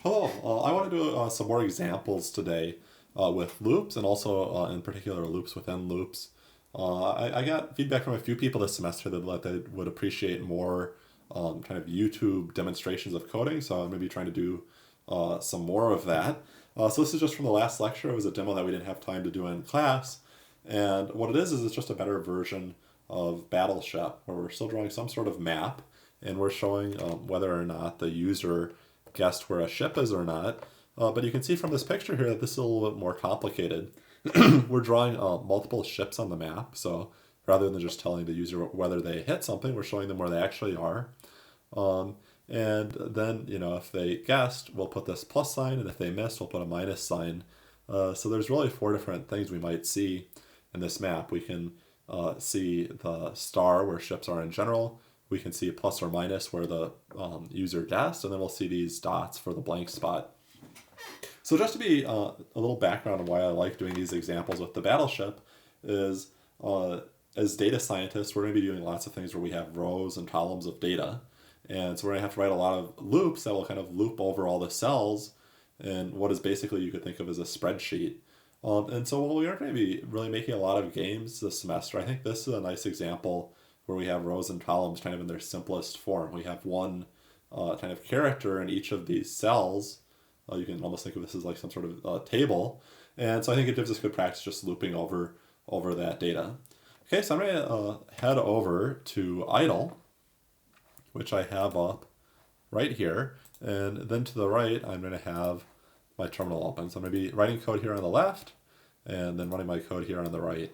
Hello, I want to do some more examples today with loops and also in particular loops within loops. I got feedback from a few people this semester that they would appreciate more kind of YouTube demonstrations of coding, so I'm going to be trying to do some more of that. So this is just from the last lecture. It was a demo that we didn't have time to do in class, and what it is it's just a better version of Battleship, where we're still drawing some sort of map, and we're showing whether or not the user guessed where a ship is or not. But you can see from this picture here that this is a little bit more complicated. We're drawing multiple ships on the map, so rather than just telling the user whether they hit something, we're showing them where they actually are. And then, if they guessed, we'll put this plus sign, and if they missed, we'll put a minus sign. So there's really 4 different things we might see in this map. We can see the star where ships are in general. We can see plus or minus where the user guessed, and then we'll see these dots for the blank spot. So just to be a little background on why I like doing these examples with the Battleship is as data scientists, we're going to be doing lots of things where we have rows and columns of data. And so we're going to have to write a lot of loops that will kind of loop over all the cells in what is basically you could think of as a spreadsheet. And so while we aren't going to be really making a lot of games this semester, I think this is a nice example where we have rows and columns kind of in their simplest form. We have one kind of character in each of these cells. You can almost think of this as like some sort of table. And so I think it gives us good practice just looping over that data. Okay, so I'm going to head over to idle, which I have up right here. And then to the right, I'm going to have my terminal open. So I'm going to be writing code here on the left, and then running my code here on the right.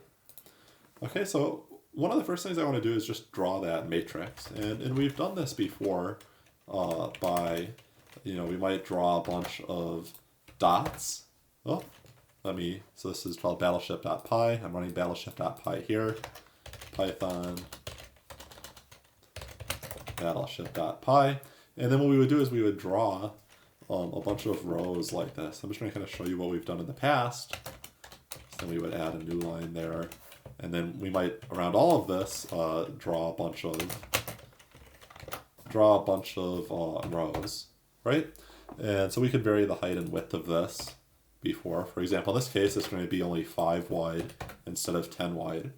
Okay, so one of the first things I want to do is just draw that matrix. And we've done this before by, we might draw a bunch of dots. So this is called battleship.py. I'm running battleship.py here. Python battleship.py. And then what we would do is we would draw a bunch of rows like this. I'm just going to kind of show you what we've done in the past. So then we would add a new line there. And then we might, around all of this, draw a bunch of rows, right? And so we could vary the height and width of this before. For example, in this case, it's going to be only 5 wide instead of 10 wide.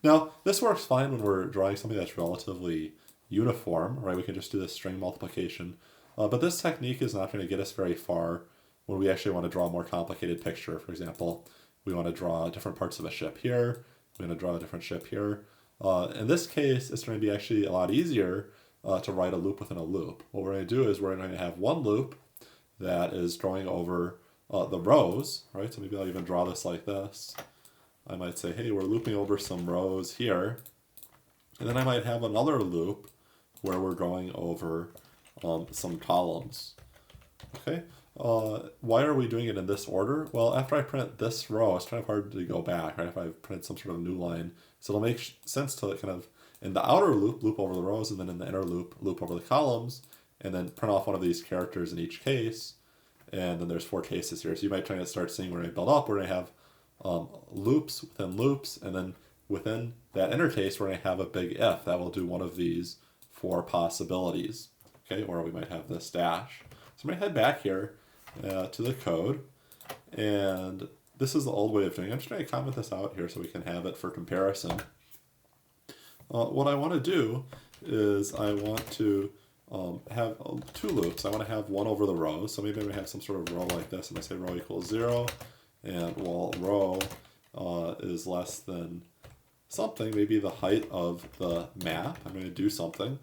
Now, this works fine when we're drawing something that's relatively uniform, right? We can just do this string multiplication. But this technique is not going to get us very far when we actually want to draw a more complicated picture. For example, we want to draw different parts of a ship here. We're going to draw a different ship here. In this case, it's going to be actually a lot easier to write a loop within a loop. What we're going to do is we're going to have one loop that is drawing over the rows, right? So maybe I'll even draw this like this. I might say, hey, we're looping over some rows here. And then I might have another loop where we're going over some columns. Okay. Why are we doing it in this order? Well, after I print this row, it's kind of hard to go back, right? If I print some sort of new line. So it'll make sense to kind of, in the outer loop, loop over the rows, and then in the inner loop, loop over the columns, and then print off one of these characters in each case. And then there's 4 cases here. So you might try to start seeing where I build up. We're going to have loops within loops, and then within that inner case, we're going to have a big if that will do one of these 4 possibilities. Okay, or we might have this dash. So I'm going to head back here to the code, and this is the old way of doing it. I'm just going to comment this out here so we can have it for comparison. What I want to do is I want to have 2 loops. I want to have one over the rows, so maybe I'm going to have some sort of row like this, and I say row equals 0, and while row is less than something, maybe the height of the map, I'm going to do something.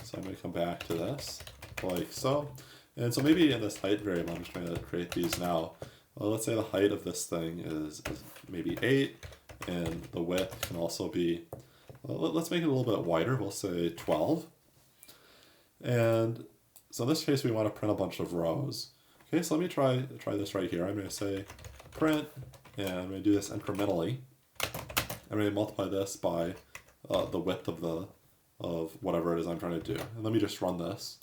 So I'm going to come back to this, like so. And so maybe in this height variable, I'm just trying to create these now. Let's say the height of this thing is maybe 8, and the width can also be, let's make it a little bit wider. We'll say 12. And so in this case, we want to print a bunch of rows. Okay, so let me try this right here. I'm going to say print, and I'm going to do this incrementally. I'm going to multiply this by the width of whatever it is I'm trying to do. And let me just run this.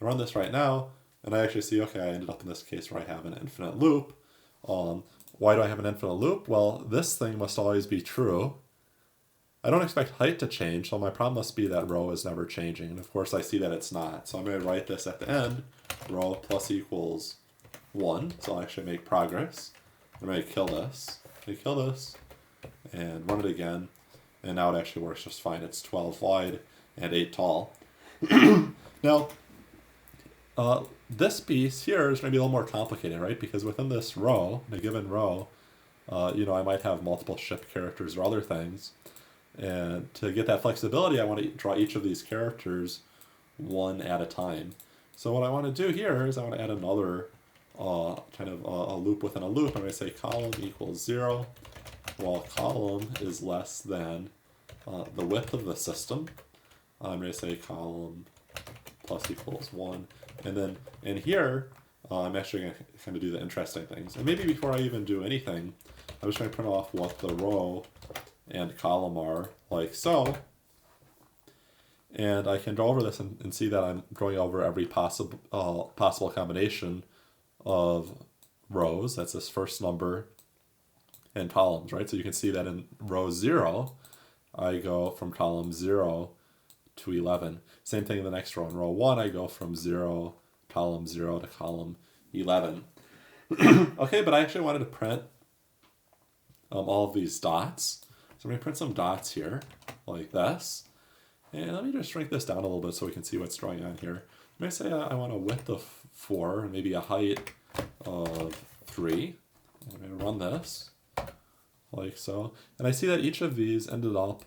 I run this right now, and I actually see, okay, I ended up in this case where I have an infinite loop. Why do I have an infinite loop? Well, this thing must always be true. I don't expect height to change, so my problem must be that row is never changing. And of course I see that it's not. So I'm going to write this at the end row plus equals 1. So I'll actually make progress. I'm going to kill this. And run it again. And now it actually works just fine. It's 12 wide and 8 tall. Now, this piece here is going to be a little more complicated, right? Because within this row, in a given row, I might have multiple ship characters or other things. And to get that flexibility, I want to draw each of these characters one at a time. So what I want to do here is I want to add another kind of a loop within a loop. I'm going to say column equals 0, while column is less than the width of the system. I'm going to say column plus equals 1. And then in here, I'm actually going to kind of do the interesting things. And maybe before I even do anything, I'm just going to print off what the row and column are, like so. And I can draw over this and see that I'm drawing over every possible combination of rows. That's this first number and columns, right? So you can see that in row 0, I go from column 0 to 11. Same thing in the next row. In row 1, I go from column 0 to column 11. Okay, but I actually wanted to print all of these dots. So I'm going to print some dots here, like this. And let me just shrink this down a little bit so we can see what's drawing on here. I'm going to say I want a width of 4 and maybe a height of 3. I'm going to run this, like so. And I see that each of these ended up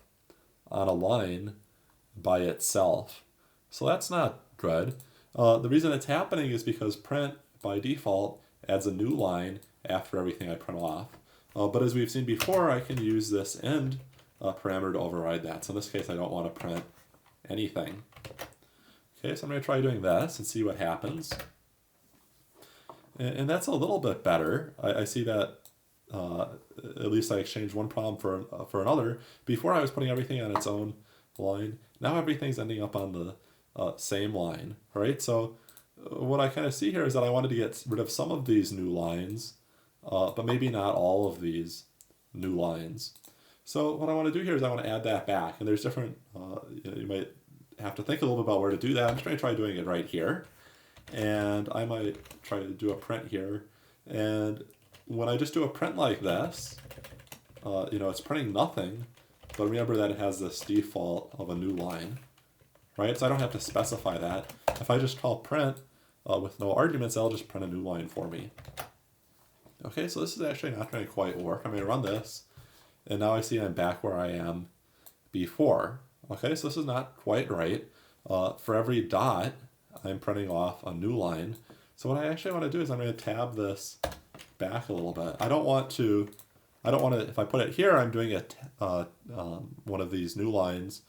on a line by itself. So that's not good. The reason it's happening is because print, by default, adds a new line after everything I print off. But as we've seen before, I can use this end parameter to override that. So in this case, I don't want to print anything. Okay, so I'm going to try doing this and see what happens. And that's a little bit better. I see that at least I exchanged one problem for another. Before I was putting everything on its own line. Now everything's ending up on the same line, right? So what I kind of see here is that I wanted to get rid of some of these new lines, but maybe not all of these new lines. So what I want to do here is I want to add that back. And there's different, you might have to think a little bit about where to do that. I'm just going to try doing it right here. And I might try to do a print here. And when I just do a print like this, it's printing nothing. But remember that it has this default of a new line, right? So I don't have to specify that. If I just call print with no arguments, that'll just print a new line for me. Okay, so this is actually not going to quite work. I'm going to run this. And now I see I'm back where I am before. Okay, so this is not quite right. For every dot, I'm printing off a new line. So what I actually want to do is I'm going to tab this back a little bit. I don't want to, if I put it here, I'm doing one of these new lines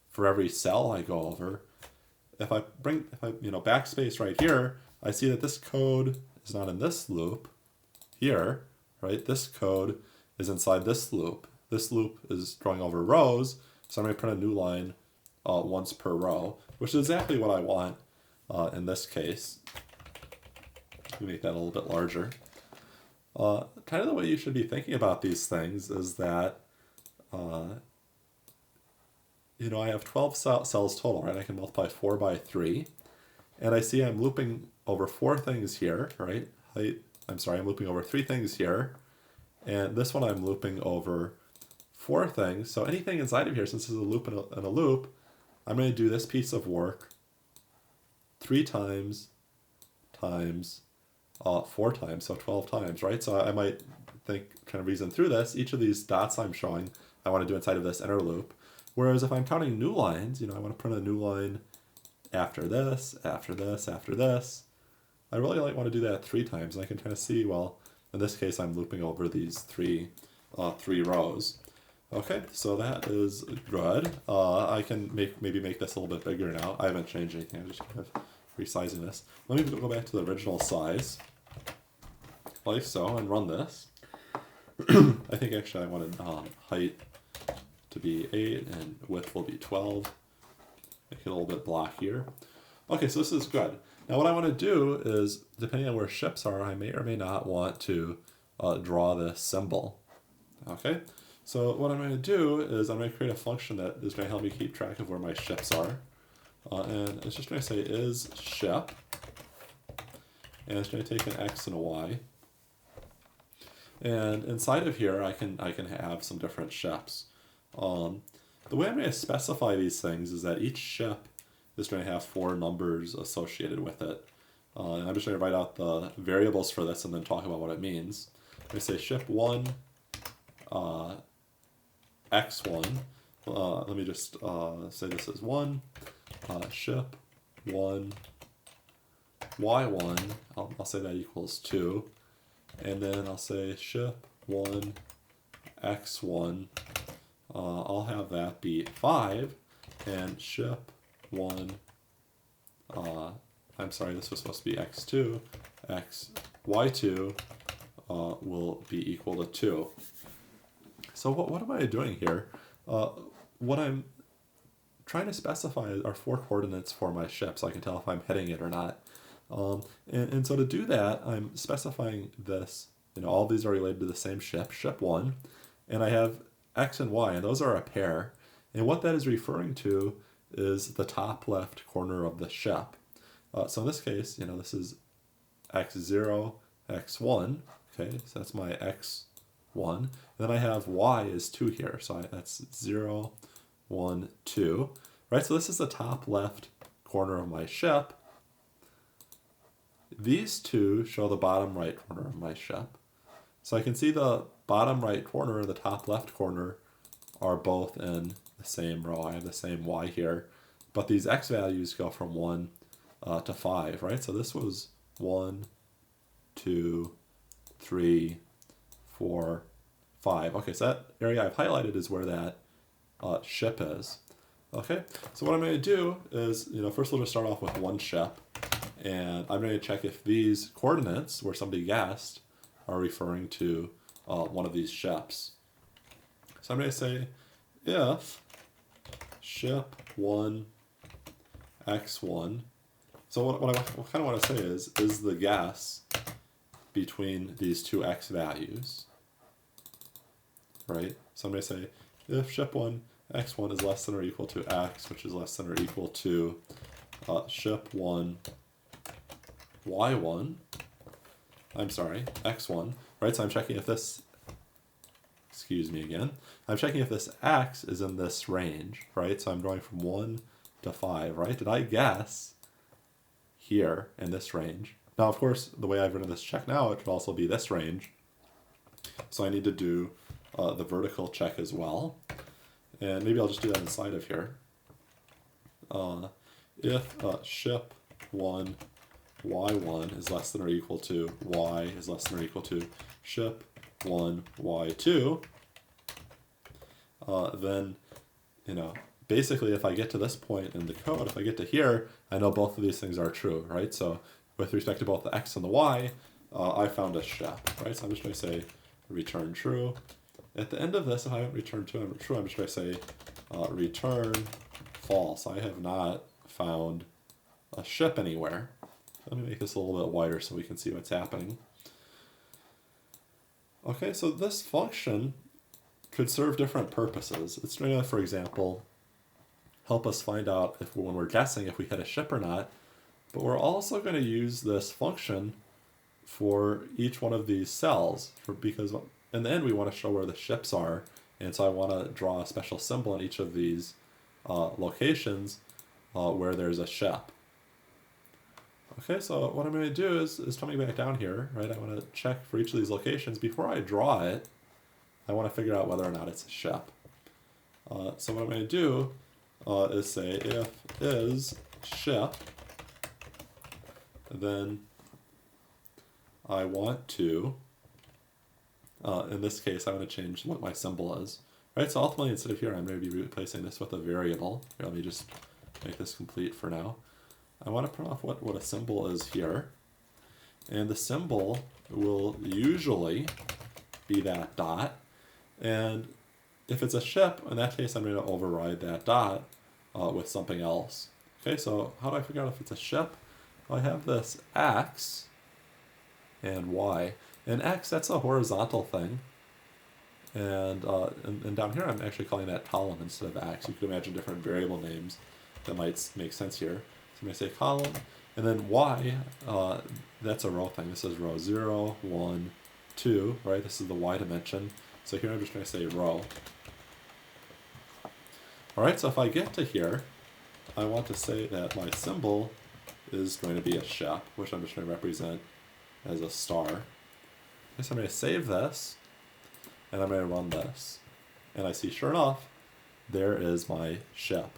for every cell I go over. If I backspace right here, I see that this code is not in this loop here, right? This code is inside this loop. This loop is drawing over rows, so I'm going to print a new line once per row, which is exactly what I want in this case. Let me make that a little bit larger. Kind of the way you should be thinking about these things is that, I have 12 cells total, right? I can multiply 4 by 3. And I see I'm looping over 4 things here, right? I'm looping over 3 things here. And this one I'm looping over 4 things. So anything inside of here, since this is a loop and a loop, I'm going to do this piece of work 3 times 4 times, so 12 times, right? So I might kind of reason through this. Each of these dots I'm showing, I want to do inside of this inner loop. Whereas if I'm counting new lines, I want to print a new line after this, after this, after this. I really want to do that 3 times. And I can kind of see, well, in this case, I'm looping over these three rows. Okay, so that is good. I can maybe make this a little bit bigger now. I haven't changed anything. I'm just kind of resizing this. Let me go back to the original size, like so, and run this. I think actually I wanted height to be 8 and width will be 12. Make it a little bit blockier. Okay, so this is good. Now what I want to do is, depending on where ships are, I may or may not want to draw this symbol. Okay, so what I'm going to do is I'm going to create a function that is going to help me keep track of where my ships are. And it's just going to say is ship. and it's going to take an x and a y. And inside of here, I can have some different ships. The way I'm going to specify these things is that each ship is going to have 4 numbers associated with it. And I'm just going to write out the variables for this and then talk about what it means. I'm going to say ship 1, x1. Let me just say this is 1. Ship 1, y1. I'll say that equals 2. And then I'll say ship 1, x1. I'll have that be 5. And ship 1, I'm sorry, this was supposed to be x2, y2 will be equal to 2. So what am I doing here? What I'm trying to specify are 4 coordinates for my ship, so I can tell if I'm hitting it or not. And so to do that, I'm specifying this. All these are related to the same ship, ship 1, and I have x and y, and those are a pair. And what that is referring to is the top left corner of the ship. So in this case, this is x0, x1. Okay, so that's my x1. And then I have y is 2 here, so that's 0, 1, 2. Right, so this is the top left corner of my ship. These two show the bottom right corner of my ship. So I can see the bottom right corner and the top left corner are both in the same row. I have the same y here, but these x values go from 1 to 5, right? So this was 1, 2, 3, 4, 5. Okay, so that area I've highlighted is where that ship is. Okay, so what I'm going to do is, first we'll just start off with one ship, and I'm going to check if these coordinates, where somebody guessed, are referring to one of these ships. So I'm going to say if ship 1, x1. So what I kind of want to say is the guess between these two x values, right? So I'm going to say if ship 1, x1 is less than or equal to x, which is less than or equal to ship 1, y1, x1, right? So I'm checking if this, I'm checking if this x is in this range, right? So I'm going from 1 to 5, right? Did I guess here in this range? Now, of course, the way I've written this check now, it could also be this range. So I need to do the vertical check as well. And maybe I'll just do that inside of here. If ship 1, y1 is less than or equal to y is less than or equal to ship 1, y2, then, basically if I get to this point in the code, if I get to here, I know both of these things are true, right? So with respect to both the x and the y, I found a ship, right? So I'm just going to say return true. At the end of this, if I haven't returned true, I'm just going to say return false. I have not found a ship anywhere. Let me make this a little bit wider so we can see what's happening. Okay, so this function could serve different purposes. It's going to, for example, help us find out if when we're guessing if we hit a ship or not, but we're also going to use this function for each one of these cells because in the end we want to show where the ships are, and so I want to draw a special symbol in each of these locations where there's a ship. Okay, so what I'm going to do is coming back down here, right? I want to check for each of these locations. Before I draw it, I want to figure out whether or not it's a ship. So what I'm going to do is say if is ship, then I want to, in this case, I'm going to change what my symbol is. Right, so ultimately instead of here, I'm going to be replacing this with a variable. Here, let me just make this complete for now. I want to print off what a symbol is here. And the symbol will usually be that dot. And if it's a ship, in that case, I'm going to override that dot with something else. Okay, so how do I figure out if it's a ship? Well, I have this x and y. And x, that's a horizontal thing. And down here, I'm actually calling that column instead of x. You could imagine different variable names that might make sense here. I'm going to say column. And then Y, that's a row thing. This is row 0, 1, 2, right? This is the Y dimension. So here I'm just going to say row. All right, so if I get to here, I want to say that my symbol is going to be a ship, which I'm just going to represent as a star. Okay, so I'm going to save this, and I'm going to run this. And I see, sure enough, there is my ship.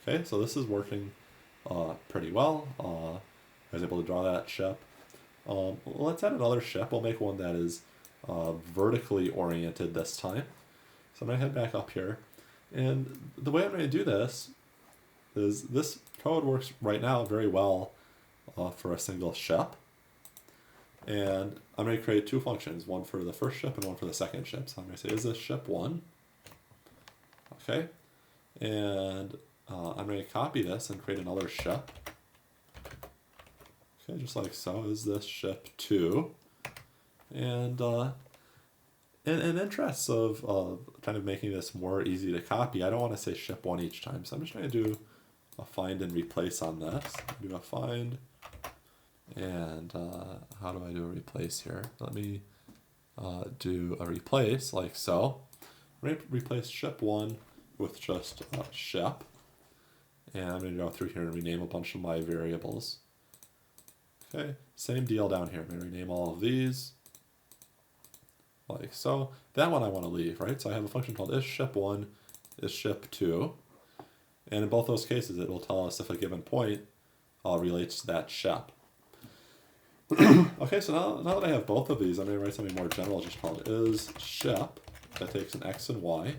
Okay, so this is working pretty well. I was able to draw that ship. Let's add another ship. We'll make one that is vertically oriented this time. So I'm going to head back up here. And the way I'm going to do this is this code works right now very well for a single ship. And I'm going to create two functions, one for the first ship and one for the second ship. So I'm going to say, is this ship 1? Okay. And I'm going to copy this and create another ship. Okay, just like so. Is this ship 2? And in interests of kind of making this more easy to copy, I don't want to say ship 1 each time. So I'm just going to do a find and replace on this. Do a find. And how do I do a replace here? Let me do a replace like so. I'm going to replace ship 1 with just ship. And I'm going to go through here and rename a bunch of my variables. Okay, same deal down here. I'm going to rename all of these like so. That one I want to leave, right? So I have a function called isShip1, isShip2. And in both those cases, it will tell us if a given point relates to that ship. Okay, so now that I have both of these, I'm going to write something more general just called isShip. That takes an x and y.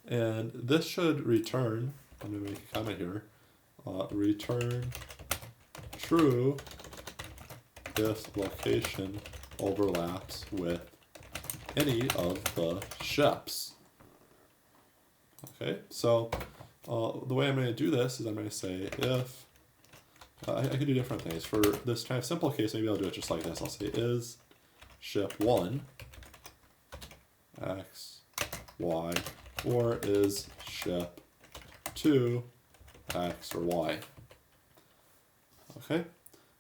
And this should return, I'm going to make a comment here, return true if location overlaps with any of the ships. Okay, so the way I'm going to do this is I'm going to say if, I could do different things. For this kind of simple case, maybe I'll do it just like this. I'll say is ship 1 x, y, or is ship 2 x or y. Okay,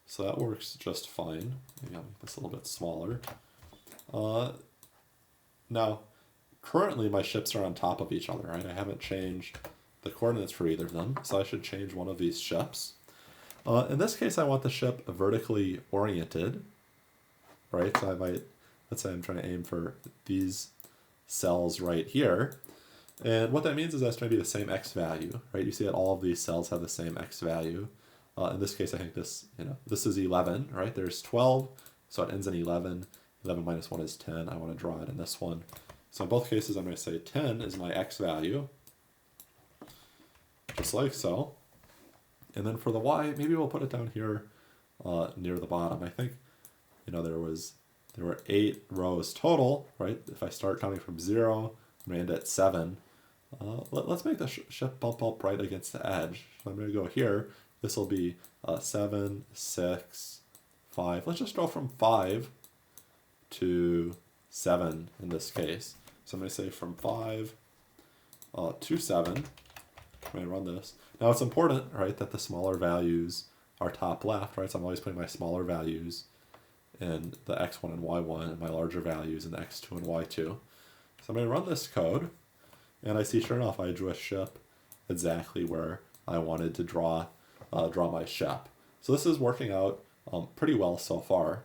so that works just fine. Maybe I'll make this a little bit smaller. Now, currently my ships are on top of each other, right? I haven't changed the coordinates for either of them, so I should change one of these ships. In this case, I want the ship vertically oriented, right? So I might, let's say I'm trying to aim for these cells right here. And what that means is that's going to be the same x value, right? You see that all of these cells have the same x value. In this case, I think this, this is 11, right? There's 12, so it ends in 11. 11 minus 1 is 10. I want to draw it in this one. So in both cases, I'm going to say 10 is my x value, just like so. And then for the y, maybe we'll put it down here near the bottom. I think, there were 8 rows total, right? If I start counting from 0, I'm going to end at 7. Let's make the ship bump up right against the edge. So I'm going to go here. This will be 7, 6, 5. Let's just go from 5 to 7 in this case. So I'm going to say from 5 to 7. I'm going to run this. Now it's important, right, that the smaller values are top left, right? So I'm always putting my smaller values in the x1 and y1 and my larger values in the x2 and y2. So I'm going to run this code, and I see, sure enough, I drew a ship exactly where I wanted to draw my ship. So this is working out pretty well so far.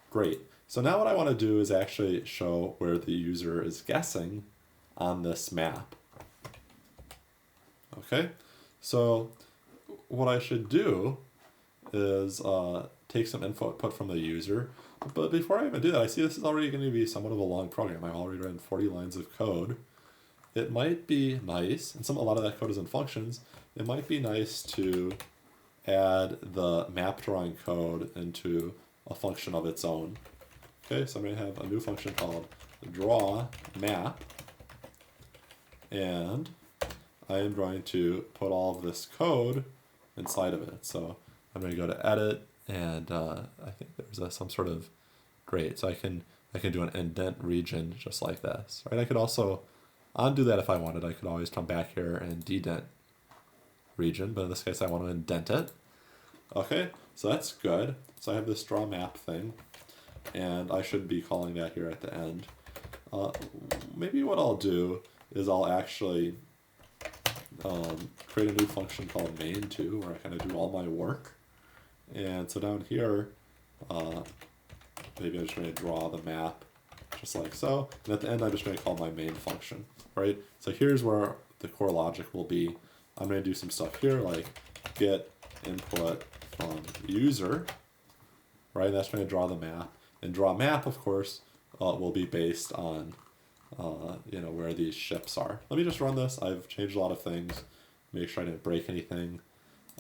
Great. So now what I want to do is actually show where the user is guessing on this map. Okay, so what I should do is take some input from the user. But before I even do that, I see this is already going to be somewhat of a long program. I've already written 40 lines of code. It might be nice, and a lot of that code is in functions, it might be nice to add the map drawing code into a function of its own. Okay, so I'm going to have a new function called draw map, and I am going to put all of this code inside of it. So I'm going to go to edit, and I think there's some sort of, great, so I can do an indent region just like this, right? I could also undo that if I wanted. I could always come back here and dedent. region, but in this case I want to indent it. Okay, so that's good. So I have this draw map thing, and I should be calling that here at the end. Maybe what I'll do is I'll actually create a new function called main2 where I kind of do all my work. And so down here, maybe I'm just going to draw the map just like so. And at the end, I'm just going to call my main function, right? So here's where the core logic will be. I'm going to do some stuff here like get input from user, right? That's going to draw the map. And draw map, of course, will be based on where these ships are. Let me just run this. I've changed a lot of things. Make sure I didn't break anything.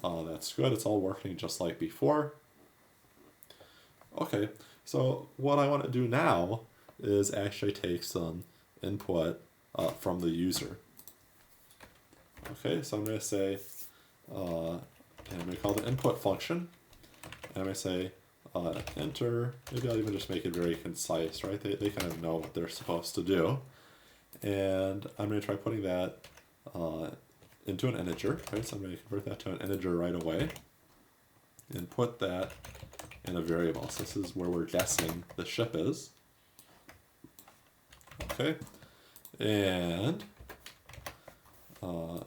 That's good. It's all working just like before. Okay, so what I want to do now is actually take some input from the user. Okay, so I'm going to say, and I'm going to call the input function, and I'm going to say enter. Maybe I'll even just make it very concise, right? They kind of know what they're supposed to do. And I'm going to try putting that into an integer, right? So I'm going to convert that to an integer right away and put that in a variable. So this is where we're guessing the ship is. Okay, and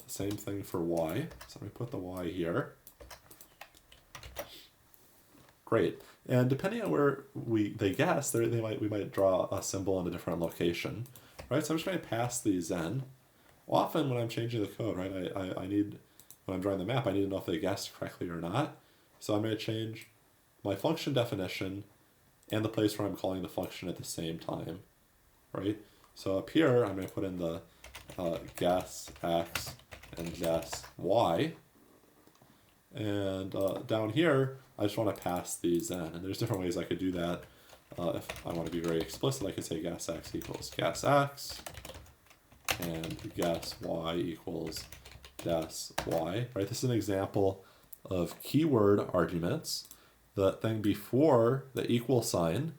same thing for y. So we put the y here. Great. And depending on where they guess, we might draw a symbol in a different location, right? So I'm just going to pass these in. Often when I'm changing the code, right, when I'm drawing the map, I need to know if they guessed correctly or not. So I'm going to change my function definition and the place where I'm calling the function at the same time, right? So up here, I'm going to put in the guess x and guess y. And down here, I just want to pass these in. And there's different ways I could do that. If I want to be very explicit, I could say guess x equals guess x, and guess y equals guess y. Right? This is an example of keyword arguments. The thing before the equal sign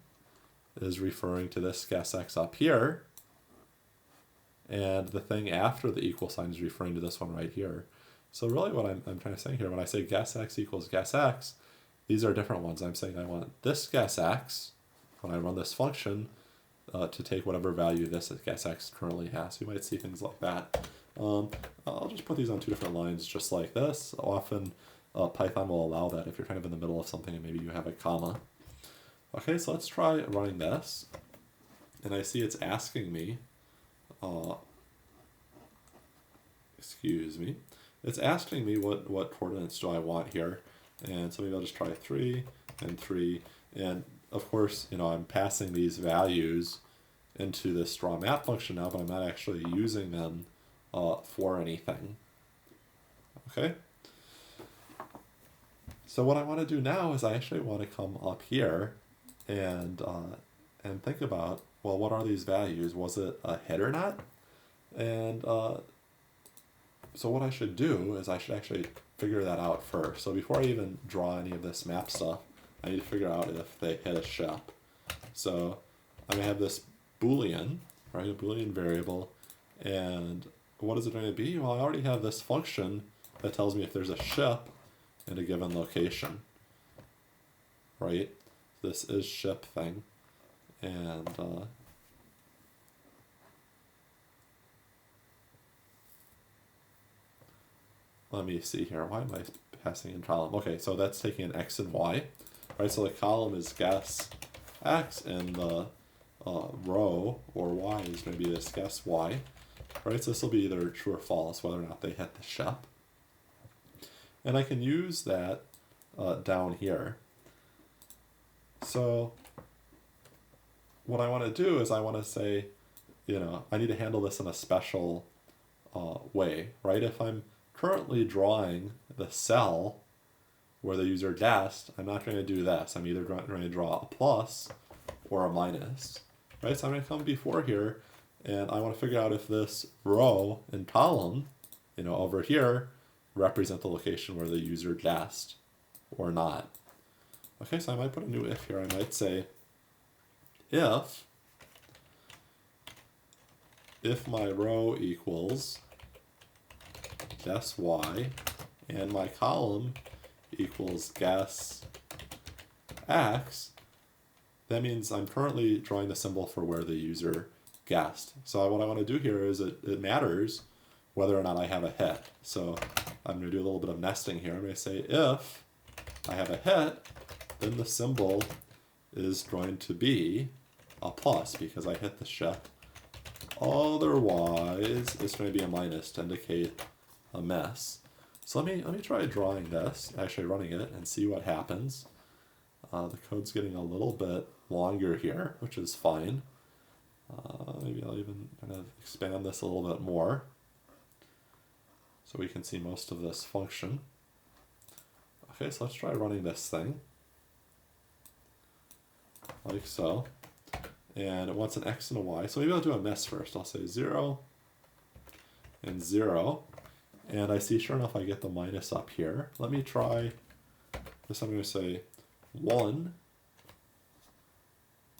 is referring to this guess x up here, and the thing after the equal sign is referring to this one right here. So really what I'm trying to say here, when I say guess x equals guess x, these are different ones. I'm saying I want this guess x, when I run this function, to take whatever value this guess x currently has. You might see things like that. I'll just put these on two different lines just like this. Often Python will allow that if you're kind of in the middle of something and maybe you have a comma. Okay, so let's try running this. And I see it's asking me, excuse me, it's asking me what coordinates do I want here. And so maybe I'll just try 3 and 3. And of course, I'm passing these values into this draw map function now, but I'm not actually using them for anything. Okay? So what I want to do now is I actually want to come up here and think about, well, what are these values? Was it a hit or not? And so what I should do is I should actually figure that out first. So before I even draw any of this map stuff, I need to figure out if they hit a ship. So I'm going to have this Boolean, right, a Boolean variable, and what is it going to be? Well, I already have this function that tells me if there's a ship in a given location, right? This is ship thing, and let me see here. Why am I passing in column? Okay, so that's taking an x and y, right? So the column is guess x, and the row or y is going to be this guess y, right? So this will be either true or false, whether or not they hit the ship. And I can use that down here. So what I want to do is I want to say, I need to handle this in a special way, right? If I'm currently drawing the cell where the user guessed, I'm not going to do this. I'm either going to draw a plus or a minus, right? So I'm going to come before here, and I want to figure out if this row and column, over here, represent the location where the user guessed or not. Okay, so I might put a new if here. I might say if my row equals guess y and my column equals guess x, that means I'm currently drawing the symbol for where the user guessed. So what I want to do here is it matters whether or not I have a hit. So I'm going to do a little bit of nesting here. I'm going to say if I have a hit, then the symbol is going to be a plus because I hit the ship. Otherwise, it's going to be a minus to indicate a miss. So let me try drawing this, actually running it, and see what happens. The code's getting a little bit longer here, which is fine. Maybe I'll even kind of expand this a little bit more so we can see most of this function. Okay, so let's try running this thing, like so. And it wants an x and a y, so maybe I'll do a miss first. I'll say 0 and 0, and I see sure enough I get the minus up here. Let me try this. I'm going to say 1,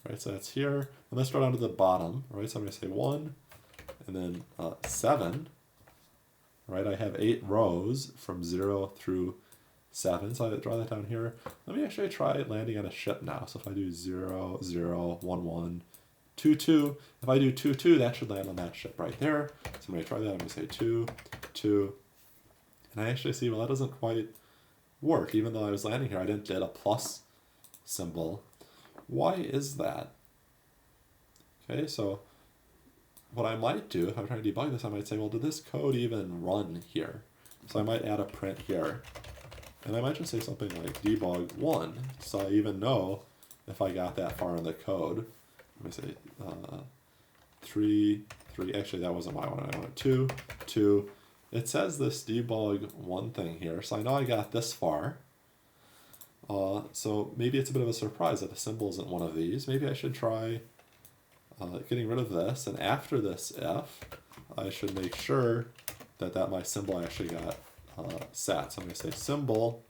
right, so that's here, and let's draw down to the bottom, right, so I'm going to say 1, and then 7, right, I have 8 rows from 0 through 7, so I draw that down here. Let me actually try landing on a ship now. So if I do 0, 0, 1, 1, 2, 2, if I do 2, 2, that should land on that ship right there. So I'm going to try that. I'm going to say 2, 2, and I actually see, well, that doesn't quite work. Even though I was landing here, I didn't get a plus symbol. Why is that? Okay, so what I might do, if I'm trying to debug this, I might say, well, did this code even run here? So I might add a print here. And I might just say something like debug 1, so I even know if I got that far in the code. Let me say 3, 3, actually that wasn't my one, I went 2, 2. It says this debug 1 thing here, so I know I got this far. So maybe it's a bit of a surprise that the symbol isn't one of these. Maybe I should try getting rid of this, and after this if, I should make sure that my symbol actually got set. So I'm going to say symbol,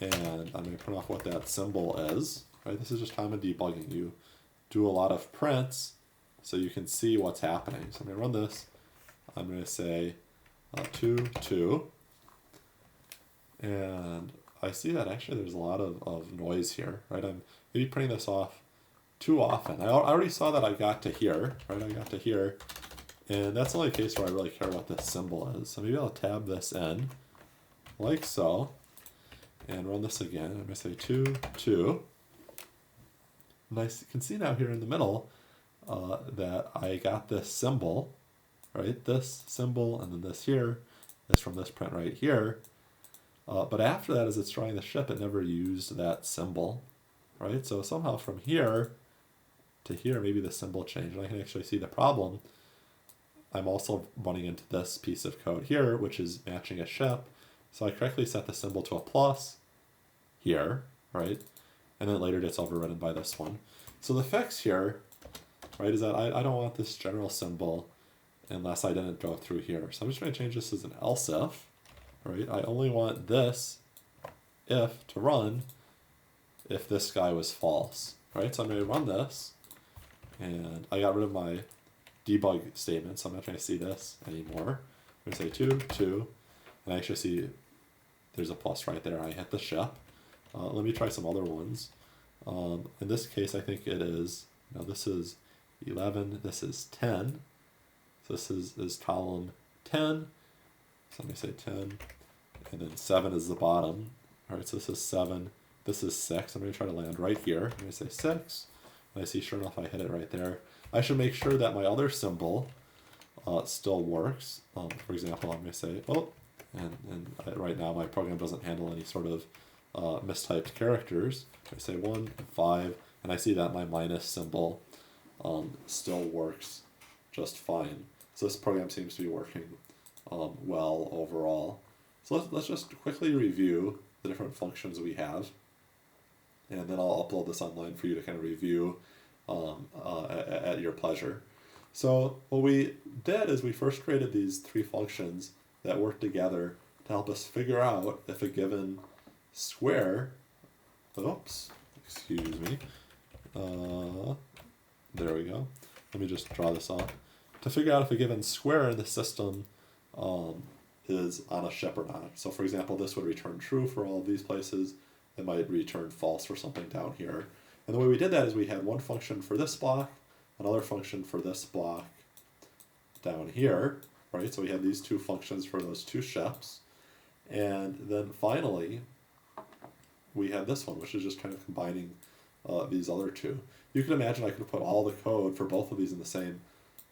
and I'm going to print off what that symbol is. Right? This is just common debugging. You do a lot of prints so you can see what's happening. So I'm going to run this. I'm going to say 2, 2, and I see that actually there's a lot of noise here. Right? I'm maybe printing this off too often. I already saw that I got to here. Right? I got to here. And that's the only case where I really care what this symbol is. So maybe I'll tab this in, like so, and run this again. I'm going to say 2, 2. And I can see now here in the middle that I got this symbol, right? This symbol, and then this here is from this print right here. But after that, as it's drawing the ship, it never used that symbol, right? So somehow from here to here, maybe the symbol changed. And I can actually see the problem. I'm also running into this piece of code here, which is matching a ship. So I correctly set the symbol to a plus here, right? And then later gets overridden by this one. So the fix here, right, is that I don't want this general symbol unless I didn't go through here. So I'm just going to change this as an else if, right? I only want this if to run if this guy was false, right? So I'm going to run this, and I got rid of my debug statement, so I'm not trying to see this anymore. I'm going to say 2, 2, and I actually see there's a plus right there. I hit the ship. Let me try some other ones. In this case, I think it is, this is 11, this is 10. So this is column 10. So let me say 10, and then 7 is the bottom. All right, so this is 7, this is 6. I'm going to try to land right here. I'm going to say 6, and I see sure enough I hit it right there. I should make sure that my other symbol still works. For example, I'm going to say, and right now my program doesn't handle any sort of mistyped characters. I say 1, 5, and I see that my minus symbol still works just fine. So this program seems to be working well overall. So let's just quickly review the different functions we have, and then I'll upload this online for you to kind of review at your pleasure. So what we did is we first created these 3 functions that work together to help us figure out if a given square, excuse me, there we go. Let me just draw this off. To figure out if a given square in the system is on a ship or not. So for example, this would return true for all of these places. It might return false for something down here. And the way we did that is we had one function for this block, another function for this block down here, right? So we had these two functions for those two ships. And then finally, we had this one, which is just kind of combining these other two. You can imagine I could put all the code for both of these in the same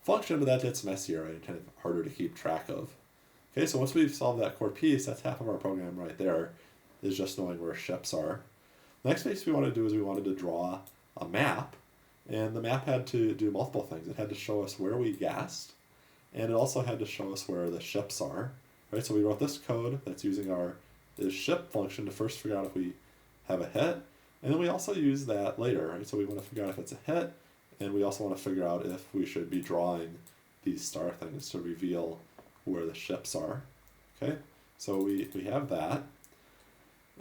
function, but that gets messier and kind of harder to keep track of. Okay, so once we've solved that core piece, that's half of our program right there, is just knowing where ships are. The next piece we wanted to do is we wanted to draw a map, and the map had to do multiple things. It had to show us where we guessed, and it also had to show us where the ships are. Right, so we wrote this code that's using our ship function to first figure out if we have a hit, and then we also use that later, right? So we want to figure out if it's a hit, and we also want to figure out if we should be drawing these star things to reveal where the ships are. Okay, so we have that.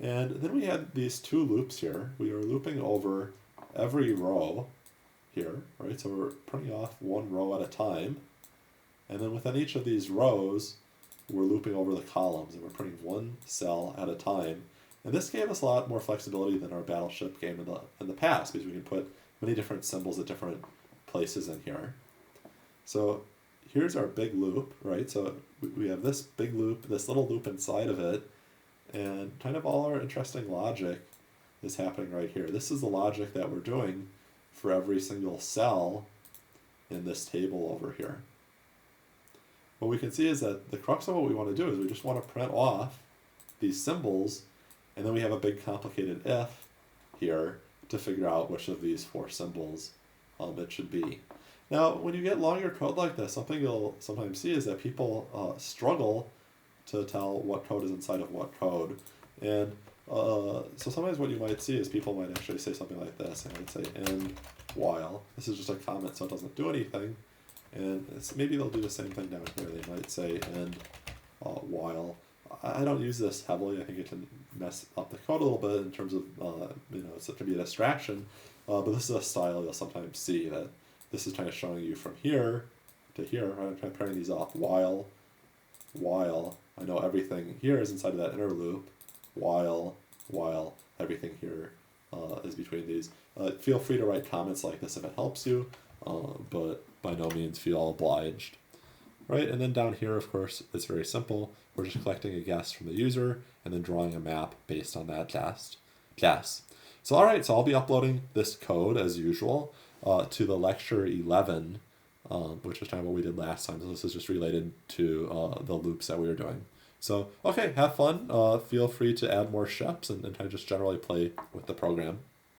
And then we had these two loops here. We are looping over every row here, right? So we're printing off one row at a time. And then within each of these rows, we're looping over the columns, and we're printing one cell at a time. And this gave us a lot more flexibility than our Battleship game in the past, because we can put many different symbols at different places in here. So here's our big loop, right? So we have this big loop, this little loop inside of it, and kind of all our interesting logic is happening right here. This is the logic that we're doing for every single cell in this table over here. What we can see is that the crux of what we want to do is we just want to print off these symbols, and then we have a big complicated if here to figure out which of these four symbols it should be. Now, when you get longer code like this, something you'll sometimes see is that people struggle to tell what code is inside of what code. And so sometimes what you might see is people might actually say something like this. They might say end while. This is just a comment, so it doesn't do anything. And maybe they'll do the same thing down here. They might say end while. I don't use this heavily. I think it can mess up the code a little bit in terms of, it can be a distraction. But this is a style you'll sometimes see, that this is kind of showing you from here to here. I'm kind of pairing these off while. I know everything here is inside of that inner loop, while everything here is between these. Feel free to write comments like this if it helps you, but by no means feel obliged. Right, and then down here, of course, it's very simple. We're just collecting a guess from the user and then drawing a map based on that guess. So all right, so I'll be uploading this code as usual to the lecture 11, which is kind of what we did last time. So this is just related to the loops that we were doing. So, okay, have fun. Feel free to add more ships and kind of just generally play with the program.